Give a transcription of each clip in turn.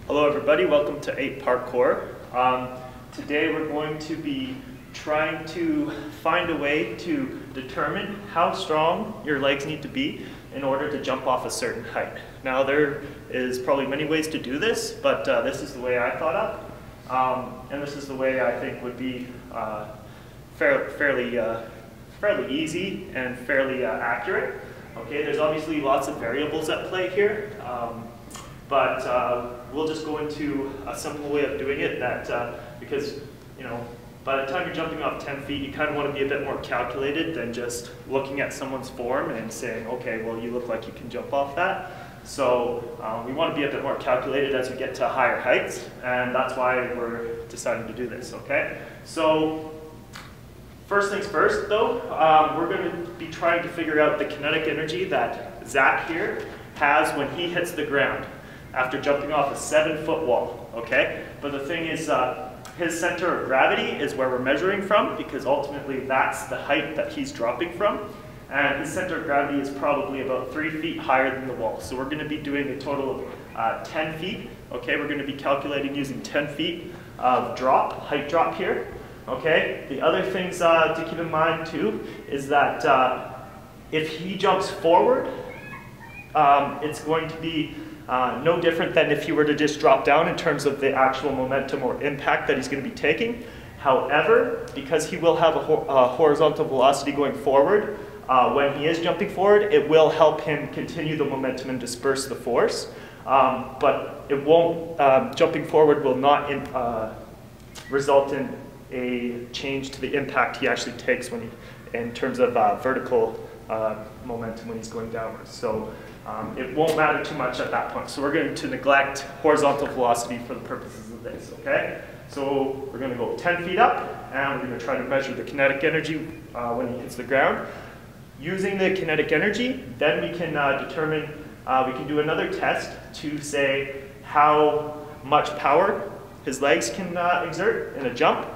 Hello everybody, welcome to 8 Parkour. Today we're going to be trying to find a way to determine how strong your legs need to be in order to jump off a certain height. Now there is probably many ways to do this, but this is the way I thought up. And this is the way I think would be fairly easy and fairly accurate. Okay, there's obviously lots of variables at play here. But we'll just go into a simple way of doing it because, by the time you're jumping off 10 feet, you kind of want to be a bit more calculated than just looking at someone's form and saying, okay, well, you look like you can jump off that. So we want to be a bit more calculated as we get to higher heights, and that's why we're deciding to do this, okay? So first things first, though, we're going to be trying to figure out the kinetic energy that Zach here has when he hits the ground after jumping off a 7-foot wall, okay? But the thing is, his center of gravity is where we're measuring from, because ultimately that's the height that he's dropping from. And his center of gravity is probably about 3 feet higher than the wall. So we're going to be doing a total of 10 feet, okay? We're going to be calculating using 10 feet of height drop here, okay? The other things to keep in mind too is that if he jumps forward, it's going to be no different than if he were to just drop down in terms of the actual momentum or impact that he's going to be taking. However, because he will have a horizontal velocity going forward, when he is jumping forward, it will help him continue the momentum and disperse the force. But it won't, jumping forward will not result in a change to the impact he actually takes when in terms of vertical momentum when he's going downwards. So it won't matter too much at that point. So we're going to neglect horizontal velocity for the purposes of this, okay? So we're going to go 10 feet up, and we're going to try to measure the kinetic energy when he hits the ground. Using the kinetic energy, then we can determine, we can do another test to say how much power his legs can exert in a jump.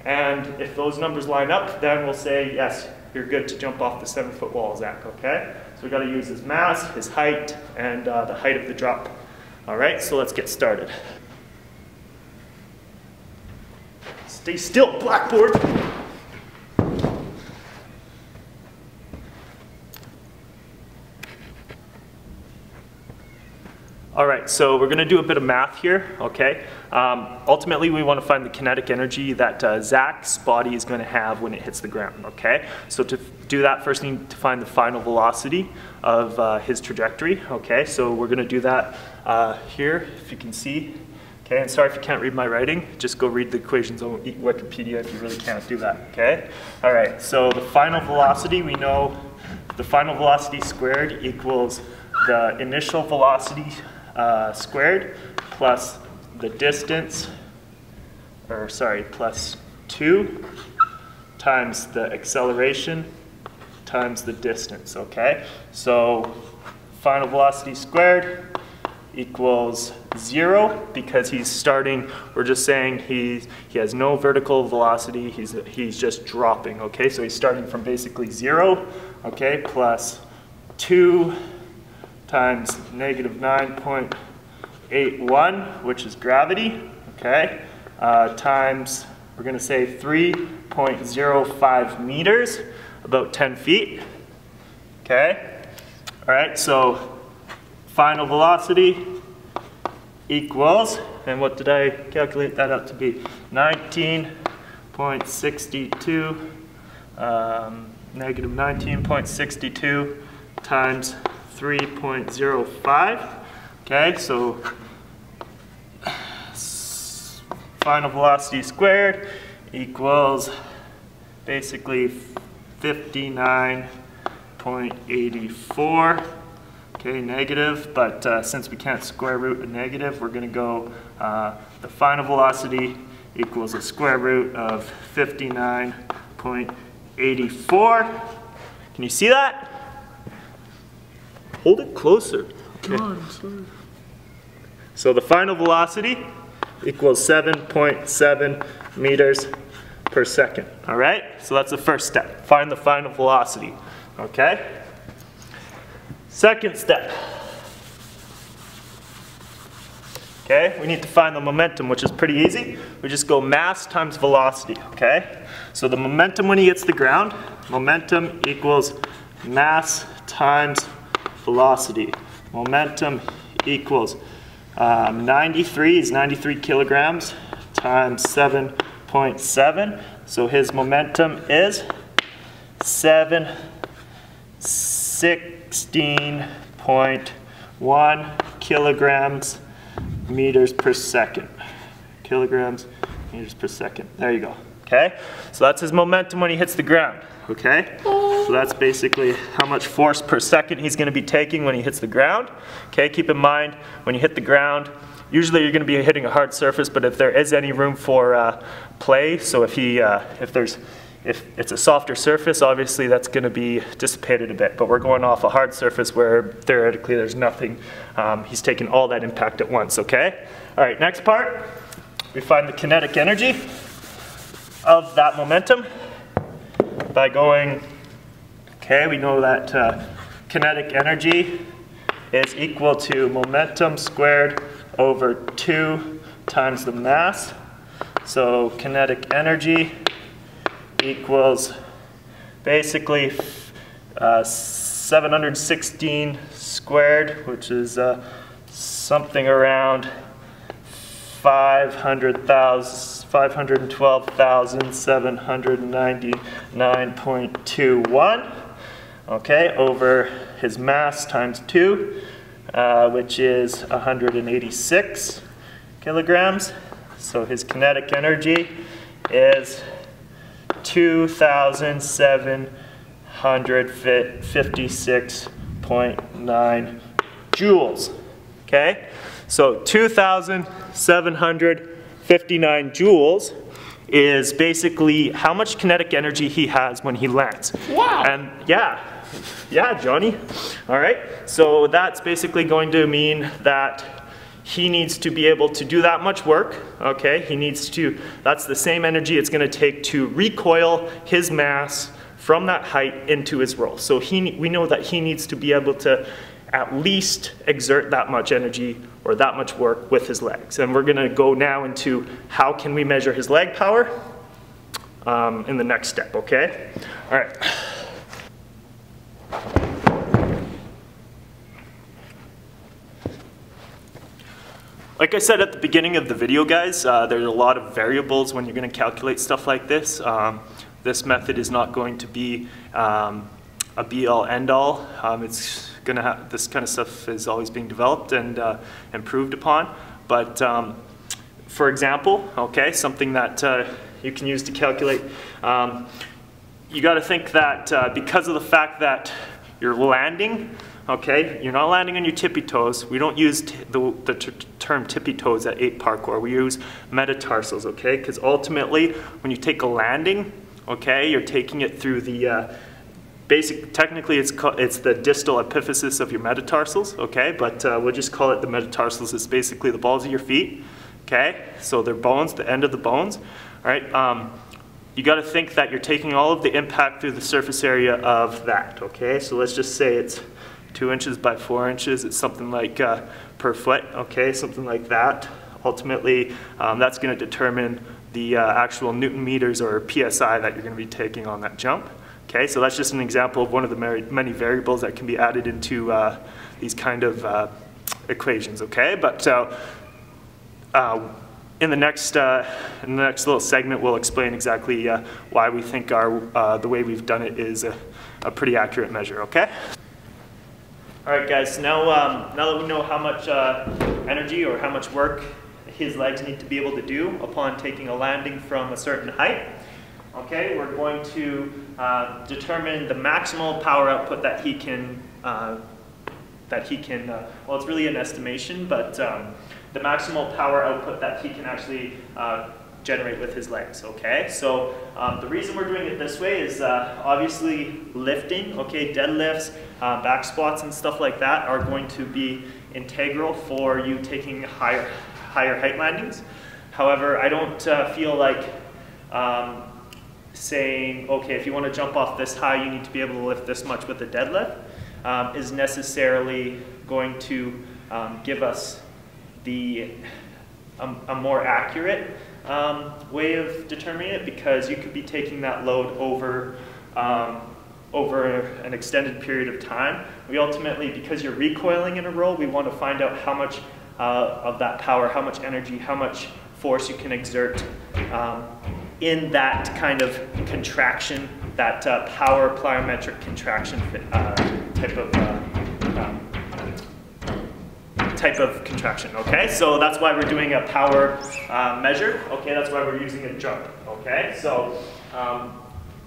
And if those numbers line up, then we'll say, yes, you're good to jump off the 7-foot wall, Zach, okay? So we've got to use his mass, his height, and the height of the drop. All right, so let's get started. Stay still, blackboard. All right, so we're going to do a bit of math here, okay? Ultimately, we want to find the kinetic energy that Zach's body is going to have when it hits the ground, okay? So to do that, first we need to find the final velocity of his trajectory, okay? So we're going to do that here, if you can see. Okay, and sorry if you can't read my writing, just go read the equations on Wikipedia if you really can't do that, okay? All right, so the final velocity, we know the final velocity squared equals the initial velocity squared plus the distance, plus 2 times the acceleration times the distance, okay? So final velocity squared equals 0 because he's starting, we're just saying he has no vertical velocity, he's just dropping, okay? So he's starting from basically 0, okay, plus 2 times negative 9.81, which is gravity, okay, times, we're going to say 3.05 meters, about 10 feet, okay? All right, so final velocity equals, and what did I calculate that out to be? 19.62, negative 19.62 times 3.05, okay, so final velocity squared equals basically 59.84, okay, negative, but since we can't square root a negative, we're going to go, the final velocity equals the square root of 59.84. Can you see that? Hold it closer. Okay. So the final velocity equals 7.7 meters per second. All right? So that's the first step. Find the final velocity. Okay? Second step. Okay, we need to find the momentum, which is pretty easy. We just go mass times velocity, okay? So the momentum when he hits the ground, momentum equals mass times velocity. Momentum equals 93 is 93 kilograms times 7.7. So his momentum is 16.1 kilograms meters per second. Kilograms meters per second. There you go. Okay? So that's his momentum when he hits the ground. Okay? So that's basically how much force per second he's going to be taking when he hits the ground. Okay? Keep in mind, when you hit the ground, usually you're going to be hitting a hard surface, but if there is any room for play, so if it's a softer surface, obviously that's going to be dissipated a bit. But we're going off a hard surface where theoretically there's nothing. He's taking all that impact at once, okay? All right, next part. We find the kinetic energy of that momentum by going, okay, we know that kinetic energy is equal to momentum squared over 2 times the mass. So kinetic energy equals basically 716 squared, which is something around 512,799.21, okay, over his mass times 2, which is 186 kilograms. So his kinetic energy is 2,756.9 joules. Okay? So 2,759 joules is basically how much kinetic energy he has when he lands. Wow. And yeah, Johnny. All right. So that's basically going to mean that he needs to be able to do that much work, okay? That's the same energy it's going to take to recoil his mass from that height into his roll. So we know that he needs to be able to at least exert that much energy or that much work with his legs. And we're going to go now into how can we measure his leg power in the next step, okay? All right. Like I said at the beginning of the video, guys, there's a lot of variables when you're going to calculate stuff like this. This method is not going to be a be-all, end-all. It's going to have, this kind of stuff is always being developed and improved upon. But for example, okay, something that you can use to calculate, you got to think that because of the fact that you're landing, okay, you're not landing on your tippy toes. We don't use the term tippy toes at 8 Parkour. We use metatarsals, okay? Because ultimately, when you take a landing, okay, you're taking it through the technically it's the distal epiphysis of your metatarsals, okay? But we'll just call it the metatarsals. It's basically the balls of your feet, okay? So they're bones, the end of the bones, all right? You got to think that you're taking all of the impact through the surface area of that, okay? So let's just say it's 2 inches by 4 inches. It's something like per foot, okay, something like that. Ultimately, that's going to determine the actual Newton meters or PSI that you're going to be taking on that jump. Okay, so that's just an example of one of the many variables that can be added into these kind of equations. Okay, but in the next little segment, we'll explain exactly why we think the way we've done it is a pretty accurate measure. Okay. All right, guys. Now that we know how much energy or how much work his legs need to be able to do upon taking a landing from a certain height, okay, we're going to determine the maximal power output that he can. Well, it's really an estimation, but the maximal power output that he can actually generate with his legs, okay? So the reason we're doing it this way is obviously lifting, okay, deadlifts, back squats and stuff like that are going to be integral for you taking higher height landings. However, I don't feel like saying, okay, if you want to jump off this high, you need to be able to lift this much with a deadlift is necessarily going to give us a more accurate way of determining it, because you could be taking that load over an extended period of time. We ultimately, because you're recoiling in a roll, we want to find out how much of that power, how much energy, how much force you can exert in that kind of contraction, that power plyometric contraction type of contraction, okay? So that's why we're doing a power measure, okay? That's why we're using a jump, okay? So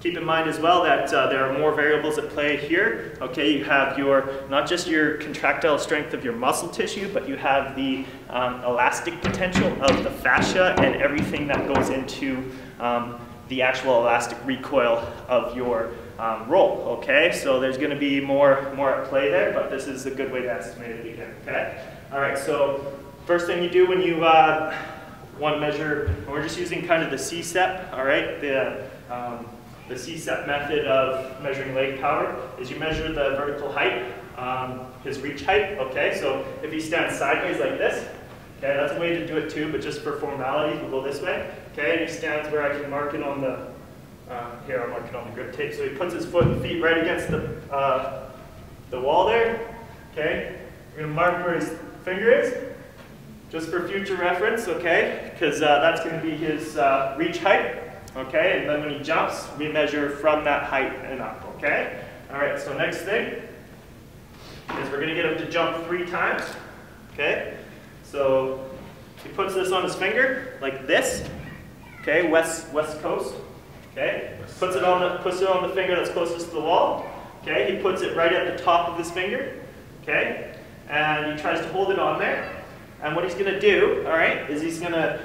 keep in mind as well that there are more variables at play here, okay? You have not just your contractile strength of your muscle tissue, but you have the elastic potential of the fascia and everything that goes into the actual elastic recoil of your roll, okay? So there's going to be more at play there, but this is a good way to estimate it again, okay? All right, so first thing you do when you want to measure, we're just using kind of the C-step, all right? The C-step method of measuring leg power is you measure the vertical height, his reach height, okay? So if he stands sideways like this, okay, that's a way to do it too, but just for formalities, we'll go this way, okay? And he stands where I can mark it on the, here I'll mark it on the grip tape. So he puts his foot and feet right against the wall there, okay? We're gonna mark where his finger is, just for future reference, okay? Because that's gonna be his reach height. Okay, and then when he jumps, we measure from that height and up, okay? All right, so next thing is we're gonna get him to jump 3 times, okay? So he puts this on his finger, like this, okay, west coast, okay? Puts it on the finger that's closest to the wall, okay? He puts it right at the top of his finger, okay? And he tries to hold it on there. And what he's gonna do, all right, is he's gonna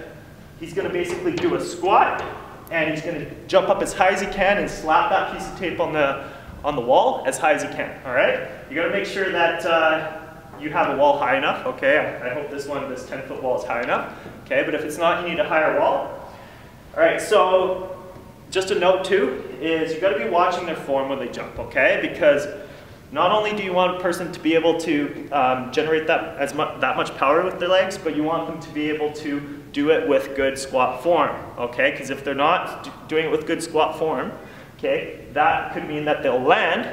basically do a squat, and he's going to jump up as high as he can and slap that piece of tape on the wall as high as he can, all right? You got to make sure that you have a wall high enough, okay? I hope this 10-foot wall is high enough, okay? But if it's not, you need a higher wall. All right, so just a note too is you got to be watching their form when they jump, okay? Because not only do you want a person to be able to generate that much power with their legs, but you want them to be able to do it with good squat form, okay? Because if they're not doing it with good squat form, okay, that could mean that they'll land.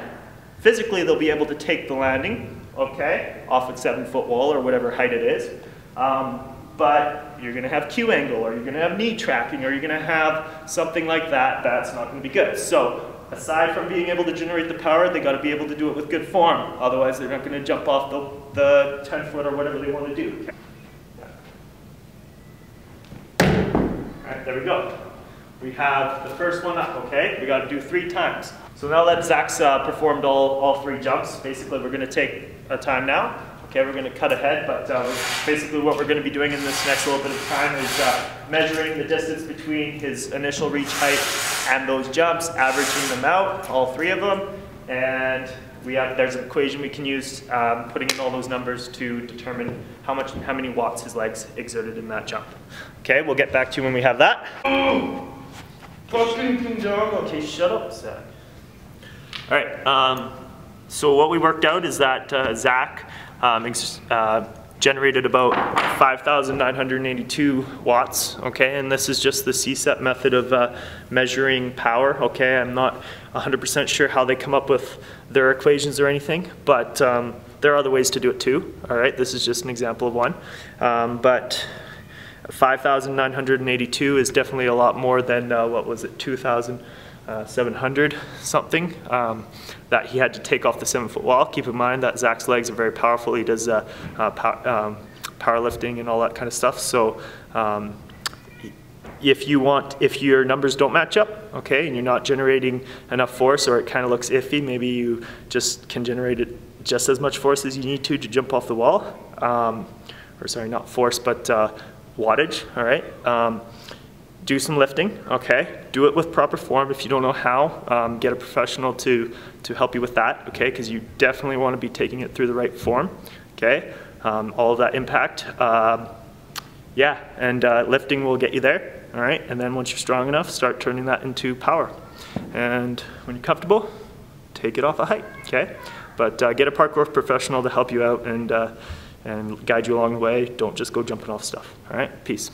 Physically, they'll be able to take the landing, okay, off a 7-foot wall or whatever height it is. But you're going to have Q angle, or you're going to have knee tracking, or you're going to have something like that. That's not going to be good. So aside from being able to generate the power, they got to be able to do it with good form. Otherwise, they're not going to jump off the 10-foot or whatever they want to do. Okay? All right, there we go. We have the first one up, okay? We got to do 3 times. So now that Zach's performed all 3 jumps, basically we're going to take a time now. Okay, we're going to cut ahead, but basically what we're going to be doing in this next little bit of time is measuring the distance between his initial reach height and those jumps, averaging them out, all 3 of them, and there's an equation we can use, putting in all those numbers to determine how many watts his legs exerted in that jump. Okay, we'll get back to you when we have that. Okay, shut up, Zach. All right, so what we worked out is that Zach generated about 5,982 watts, okay, and this is just the C-step method of measuring power, okay. I'm not 100% sure how they come up with their equations or anything, but there are other ways to do it too, all right. This is just an example of one, but 5,982 is definitely a lot more than, what was it, 2,700 something that he had to take off the 7-foot wall. Keep in mind that Zach's legs are very powerful. He does powerlifting and all that kind of stuff. So if your numbers don't match up, okay, and you're not generating enough force, or it kind of looks iffy, maybe you just can generate it just as much force as you need to jump off the wall. Or sorry, not force, but wattage, all right? Do some lifting, okay? Do it with proper form. If you don't know how, get a professional to help you with that, okay? Because you definitely want to be taking it through the right form, okay? All of that impact, yeah, and lifting will get you there, all right? And then once you're strong enough, start turning that into power. And when you're comfortable, take it off a height, okay? But get a parkour professional to help you out and and guide you along the way. Don't just go jumping off stuff. All right, peace.